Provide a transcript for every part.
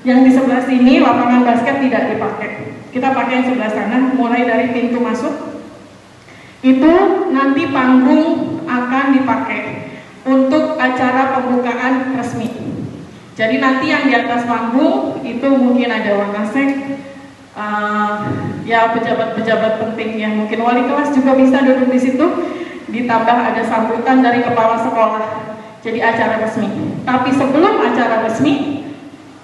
Yang di sebelah sini lapangan basket tidak dipakai. Kita pakai yang sebelah sana, mulai dari pintu masuk. Itu nanti panggung akan dipakai untuk acara pembukaan resmi. Jadi nanti yang di atas panggung itu mungkin ada Wakasek, ya pejabat-pejabat penting yang mungkin wali kelas juga bisa duduk di situ. Ditambah ada sambutan dari kepala sekolah. Jadi acara resmi. Tapi sebelum acara resmi,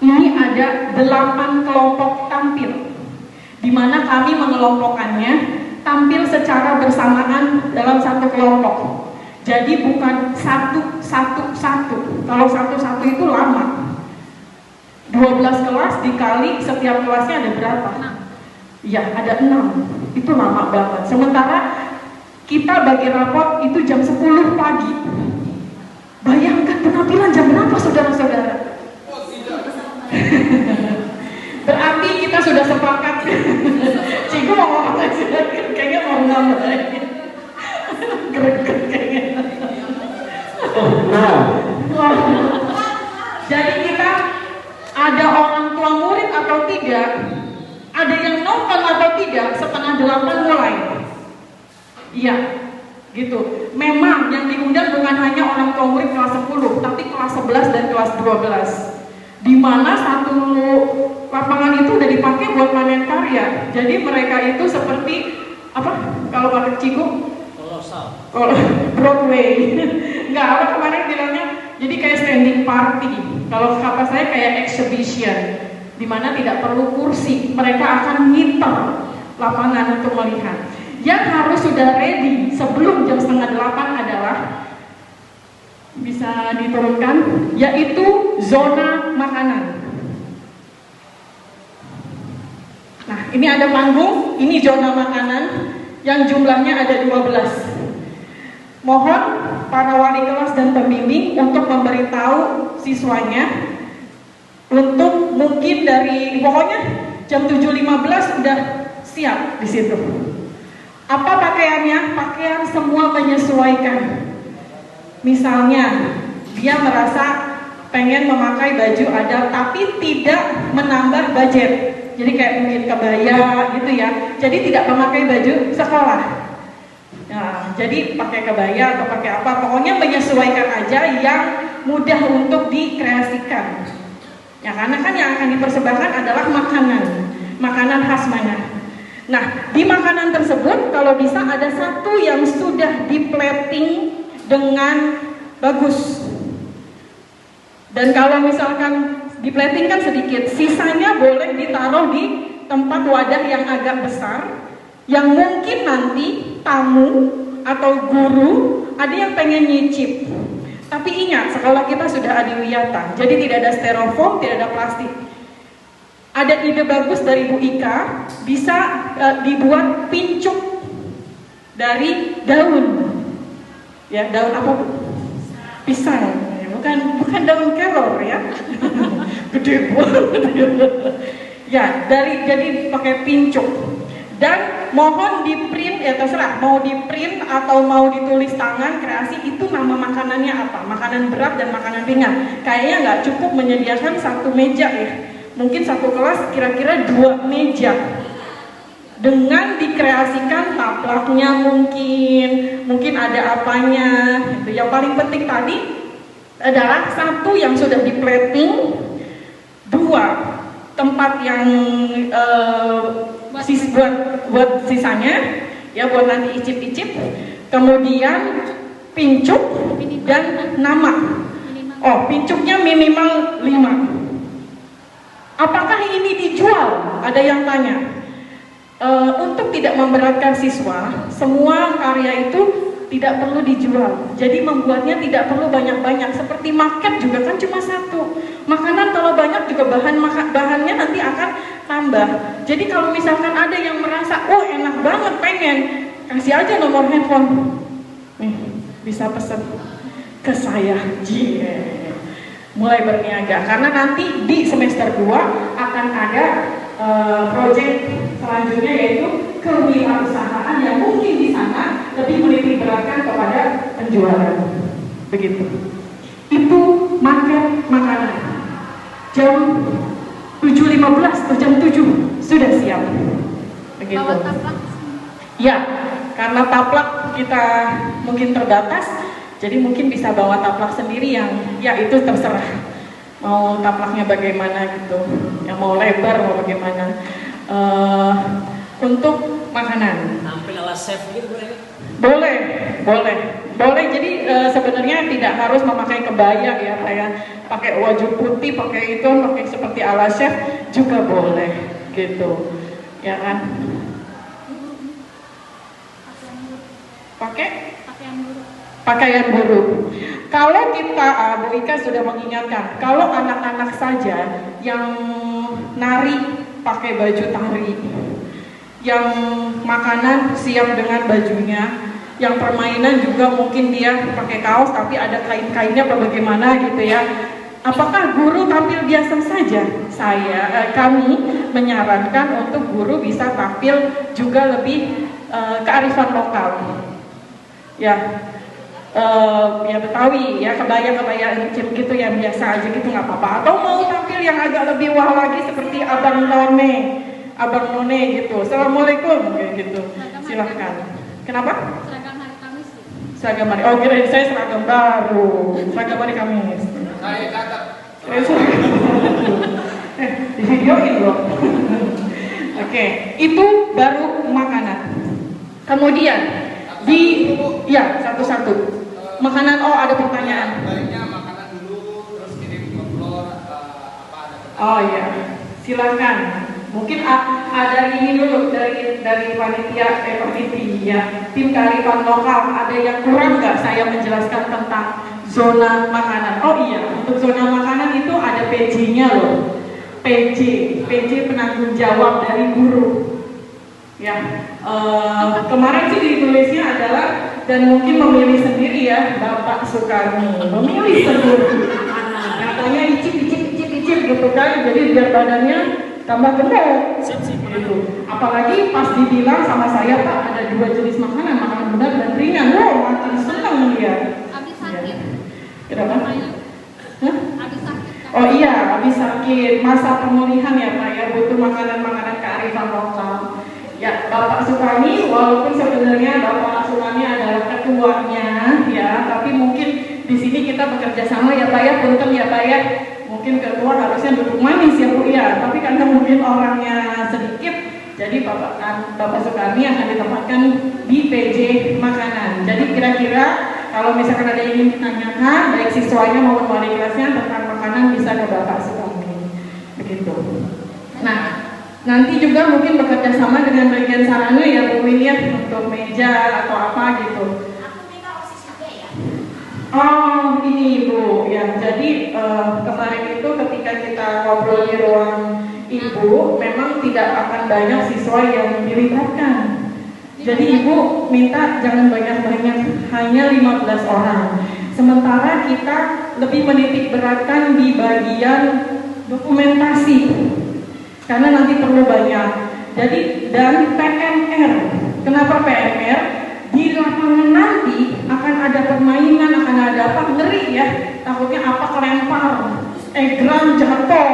ini ada 8 kelompok tampil, di mana kami mengelompokkannya tampil secara bersamaan dalam satu kelompok. Jadi bukan satu. Kalau satu itu lama. 12 kelas dikali setiap kelasnya ada berapa? Ya, ada 6. Itu lama banget. Sementara kita bagi rapot itu jam 10 pagi. Bayangkan penampilan jam berapa, saudara-saudara? Berarti kita sudah sepakat. Ciku mau ngomong lagi, kayaknya mau ngomong lagi. Greget kayaknya. Jadi kita ada orang tua murid atau tidak, ada yang nonton atau tidak, 7:30 mulai. Iya, gitu. Memang yang diundang bukan hanya orang tua murid kelas 10, tapi kelas 11 dan kelas 12. Di mana satu lapangan itu udah dipakai buat panen karya. Jadi mereka itu seperti apa? Kalau pakai Ciku? Kolosal. Broadway. Enggak, apa kemarin bilangnya? Jadi kayak standing party. Kalau kata saya kayak exhibition, di mana tidak perlu kursi. Mereka akan ngiter lapangan untuk melihat. Yang harus sudah ready sebelum jam 7:30 adalah, bisa diturunkan, yaitu zona makanan. Nah, ini ada panggung, ini zona makanan yang jumlahnya ada 12. Mohon para wali kelas dan pembimbing untuk memberitahu siswanya untuk mungkin dari pokoknya jam 7:15 udah siap di situ. Apa pakaiannya? Pakaian semua menyesuaikan. Misalnya dia merasa pengen memakai baju adat tapi tidak menambah budget, jadi kayak mungkin kebaya gitu ya, jadi tidak memakai baju sekolah. Nah, jadi pakai kebaya atau pakai apa, pokoknya menyesuaikan aja yang mudah untuk dikreasikan. Ya, karena kan yang akan dipersembahkan adalah makanan khas mana. Nah, di makanan tersebut kalau bisa ada satu yang sudah di-plating dengan bagus. Dan kalau misalkan di-plating kan sedikit, sisanya boleh ditaruh di tempat wadah yang agak besar, yang mungkin nanti tamu atau guru ada yang pengen nyicip. Tapi ingat, sekolah kita sudah adiwiyata, jadi tidak ada styrofoam, tidak ada plastik. Ada ide bagus dari Bu Ika, bisa dibuat pincuk dari daun. Ya, daun apa Bu? Pisang. Bukan daun kelor ya. Gede banget. Ya, jadi pakai pincuk. Dan mohon di print, ya terserah, mau di print atau mau ditulis tangan, kreasi itu nama makanannya apa, makanan berat dan makanan ringan. Kayaknya nggak cukup menyediakan satu meja ya, mungkin satu kelas kira-kira 2 meja. Dengan dikreasikan taplaknya mungkin ada apanya. Yang paling penting tadi adalah satu yang sudah di-plating, 2 tempat yang buat sisanya ya, buat nanti icip-icip, kemudian pincuk dan nama. Oh, pincuknya minimal 5. Apakah ini dijual? Ada yang tanya. Untuk tidak memberatkan siswa, semua karya itu tidak perlu dijual. Jadi membuatnya tidak perlu banyak-banyak. Seperti market juga kan cuma satu. Makanan kalau banyak juga bahannya nanti akan tambah. Jadi kalau misalkan ada yang merasa, oh enak banget pengen, kasih aja nomor handphone. Nih, bisa pesan ke saya. Mulai berniaga. Karena nanti di semester 2 akan ada proyek selanjutnya, yaitu kewirausahaan yang mungkin di sana lebih menitik beratkan kepada penjualan. Begitu. Itu market makanan. Jam 7.15 atau jam 7 sudah siap. Begitu. Bawa taplak. Ya, karena taplak kita mungkin terbatas, jadi mungkin bisa bawa taplak sendiri yang ya itu terserah. Mau taplaknya bagaimana gitu, yang mau lebar mau bagaimana. Untuk makanan. Tampil ala chef gitu boleh? Boleh. Jadi sebenarnya tidak harus memakai kebaya ya, kayak pakai baju putih, pakai itu, pakai seperti ala chef juga boleh, gitu, ya kan? Pakai pakaian guru. Kalau kita, Bu Ika sudah mengingatkan, kalau anak-anak saja yang nari pakai baju tari, yang makanan siap dengan bajunya, yang permainan juga mungkin dia pakai kaos tapi ada kain-kainnya apa bagaimana gitu ya. Apakah guru tampil biasa saja? Kami menyarankan untuk guru bisa tampil juga lebih kearifan lokal. Ya, ya Betawi, ya kebaya-kebaya gitu yang biasa aja gitu nggak apa-apa. Atau mau tampil yang agak lebih wah lagi seperti abang none gitu. Assalamualaikum kayak gitu. Silahkan. Kenapa? Seragam hari Kamis. Seragam hari. Oh kirain saya seragam baru. Seragam hari Kamis. Saya kata. Di videoin loh. Oke, itu baru makanan. Kemudian ya satu-satu. Makanan. Oh ada pertanyaan. Baiknya makanan dulu, terus kirim ke floor apa ada pertanyaan? Oh iya, silakan. Mungkin ada ini dulu dari panitia tim kearifan lokal. Ada yang kurang nggak saya menjelaskan tentang zona makanan? Oh iya, untuk zona makanan itu ada PJ-nya loh. PJ penanggung jawab dari guru. Ya, kemarin sih ditulisnya adalah dan mungkin memilih sendiri ya Bapak Sukarni, memilih sendiri. Katanya icip gitu kan, jadi biar badannya tambah gemuk. Gitu. Apalagi pas dibilang sama saya Pak ada 2 jenis makanan berat dan ringan. Makin senang dia. Habis sakit. Kenapa? Habis sakit. Oh iya, habis sakit, masa pemulihan ya Pak ya, butuh makanan-makanan kearifan lokal. Ya, Bapak Sukarni, walaupun sebenarnya Bapak Sukarni adalah ketuanya, ya, tapi mungkin di sini kita bekerja sama ya Pak ya, punten ya Pak ya. Mungkin ketua harusnya duduk manis ya Bu ya, tapi karena mungkin orangnya sedikit, jadi Bapak Sukarni akan ditempatkan di PJ makanan. Jadi kira-kira kalau misalkan ada yang ingin ditanyakan, baik siswanya maupun wali kelasnya tentang makanan bisa ke Bapak Sukarni. Begitu. Nah, nanti juga mungkin bekerja sama dengan bagian sarana ya Bu Win ya, untuk meja atau apa gitu. Aku minta OSIS juga ya. Oh ini Bu, ya jadi kemarin itu ketika kita ngobrol di ruang Ibu, memang tidak akan banyak siswa yang dilibatkan. Jadi Ibu minta jangan banyak-banyak, hanya 15 orang. Sementara kita lebih menitik beratkan di bagian dokumentasi, karena nanti perlu banyak. Jadi dan PMR. Kenapa PMR? Di lapangan nanti akan ada permainan, akan ada apa, ngeri ya. Takutnya apa kelempar, egrang jatuh,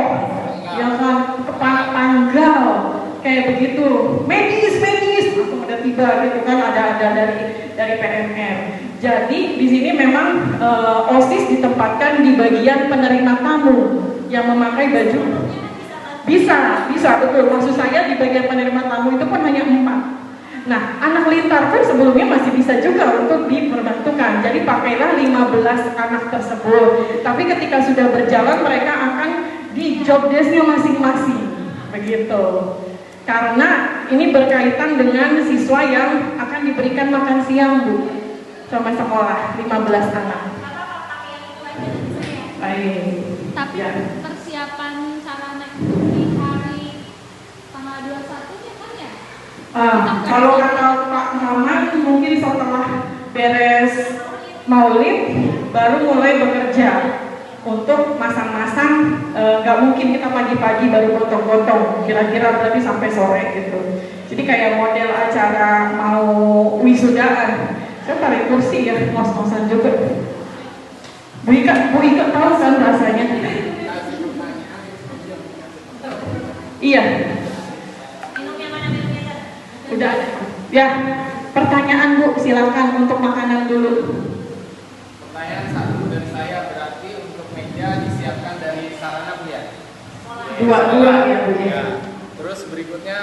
ya kan, kepala tanggal, kayak begitu. Medis, langsung ada tiba gitu kan, ada dari PMR. Jadi di sini memang OSIS ditempatkan di bagian penerima tamu yang memakai baju. Bisa betul. Maksud saya di bagian penerima tamu itu pun hanya 4. Nah, anak lintar pun sebelumnya masih bisa juga untuk diperbantukan. Jadi pakailah 15 anak tersebut. Tapi ketika sudah berjalan mereka akan di job desk-nya masing-masing. Begitu. Karena ini berkaitan dengan siswa yang akan diberikan makan siang, Bu. Sama sekolah 15 anak. Baik. Tapi Ya. persiapan sarana di hari tanggal 21 ya kan ya? Kalau kata Pak Muhammad mungkin setelah beres Maulid baru mulai bekerja untuk masang-masang. Nggak mungkin kita pagi-pagi baru potong-potong, kira-kira berarti sampai sore gitu. Jadi kayak model acara mau wisudaan, saya tarik kursi ya, ngos-ngosan juga. Bu Ika tahu kan rasanya? Iya, Minum yang mana minumnya kan? udah ada. Ya, pertanyaan Bu, silakan untuk makanan dulu. Pertanyaan satu dari saya, berarti untuk meja disiapkan dari sarana Bu ya? Dua-dua ya Bu. Ya. Terus berikutnya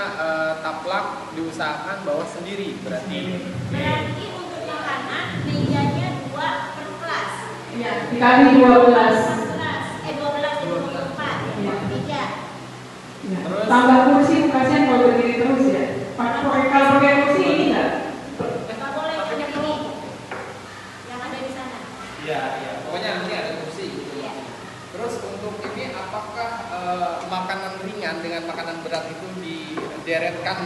taplak diusahakan bawa sendiri berarti. Berarti untuk makanan mejanya 2 per kelas. Iya, dikali 12. 24 Iya. meja. Ya. Terus? Tambah kursi, kasihan kalau berdiri terus ya. Kalau pakai kursi ini enggak? Nggak boleh pakai ini yang ada di sana. Iya, iya. Pokoknya nanti ada kursi gitu. Iya. Terus untuk ini apakah makanan ringan dengan makanan berat itu dideretkan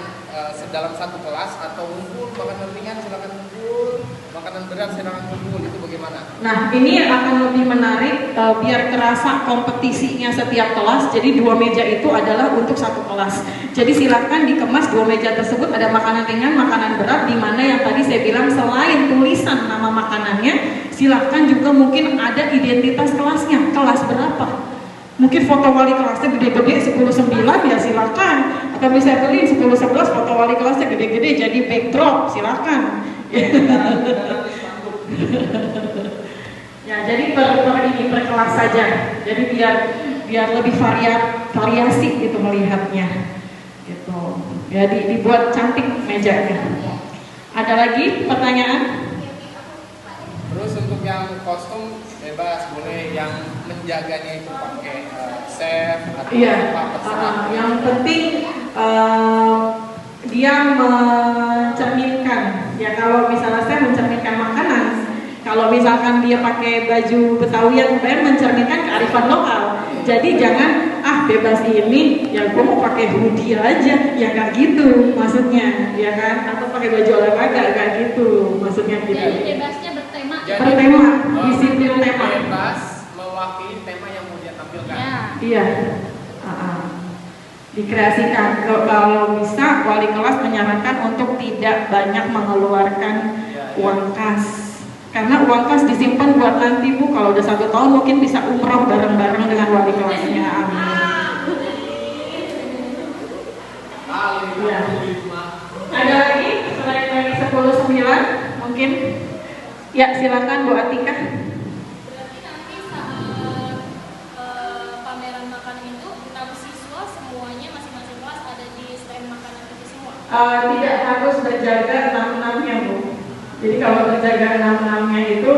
dalam satu kelas atau ngumpul makanan ringan silakan ngumpul, makanan berat silakan ngumpul, itu bagaimana? Nah, ini akan lebih menarik biar terasa kompetisinya setiap kelas. Jadi 2 meja itu adalah untuk satu kelas. Jadi silakan dikemas 2 meja tersebut ada makanan ringan, makanan berat, di mana yang tadi saya bilang selain tulisan nama makanannya, silakan juga mungkin ada identitas kelasnya, kelas berapa. Mungkin foto wali kelasnya gede-gede 10-9 ya silakan. Atau bisa beli 10-11 foto wali kelasnya gede-gede jadi backdrop, silakan. Ya, jadi per kelas saja. Jadi biar lebih variasi gitu melihatnya. Gitu. Ya dibuat cantik mejanya. Ada lagi pertanyaan? Terus untuk yang kostum bebas, boleh yang menjaganya itu pakai chef atau Iya. apa terserah. Yang penting dia mencerminkan. Ya kalau misalnya saya mencerminkan makanan, kalau misalkan dia pakai baju Betawi yang mencerminkan kearifan lokal. Jadi jangan bebas ini, ya gue mau pakai hoodie aja, ya nggak gitu maksudnya, ya kan? Atau pakai baju olahraga, nggak gitu maksudnya gitu. Jadi bebasnya bertema. Jadi, Bertema, disiplin tema. bebas mewakili tema yang mau dia tampilkan. Ya. Iya. Dikreasikan. Kalau bisa wali kelas menyarankan untuk tidak banyak mengeluarkan uang kas. Karena uang kas disimpan buat nanti Bu, kalau udah 1 tahun mungkin bisa umroh bareng-bareng dengan wali kelasnya. Amin. Ya. Ada lagi selain dari 10-9 mungkin? Ya silakan Bu Atika. Berarti nanti saat pameran makanan itu 6 siswa semuanya masing-masing kelas ada di stand makanan itu semua. Tidak harus berjaga 6-6-nya Bu. Jadi kalau berjaga 6-6-nya itu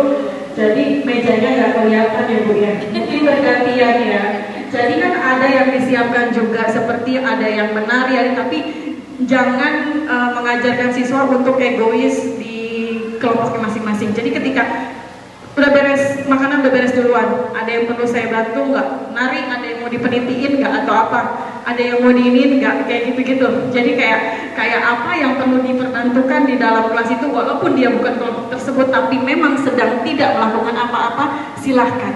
jadi mejanya nggak kelihatan ya Bu ya. Mungkin bergantian ya. Jadi kan ada yang disiapkan juga seperti ada yang menari, tapi jangan mengajarkan siswa untuk egois di kelompoknya masing-masing. Jadi ketika udah beres makanan, udah beres duluan, ada yang perlu saya bantu nggak? Nari, ada yang mau dipenitiin nggak atau apa? Ada yang mau diinin nggak? Kayak gitu-gitu. Jadi kayak apa yang perlu diperbantukan di dalam kelas itu, walaupun dia bukan kelompok tersebut, tapi memang sedang tidak melakukan apa-apa, silahkan.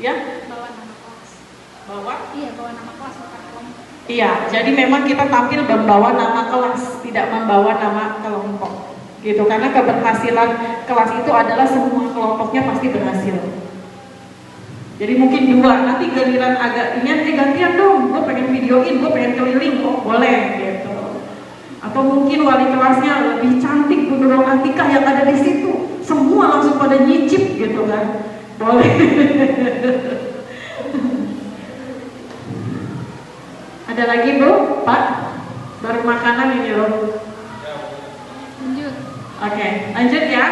Ya? Bawa nama kelas. Bawa? Iya, bawa nama kelas bukan kelompok. Iya, jadi memang kita tampil membawa nama kelas, tidak membawa nama kelompok. Gitu, karena keberhasilan kelas itu adalah semua kelompoknya pasti berhasil. Jadi mungkin 2, nanti giliran agak ini gantian dong, gue pengen videoin, gue pengen keliling, oh boleh gitu. Atau mungkin wali kelasnya lebih cantik Bu Nurul Atika yang ada di situ, semua langsung pada nyicip gitu kan, boleh. Ada lagi Bu, Pak? Baru makanan ini loh. Lanjut. Oke, lanjut ya.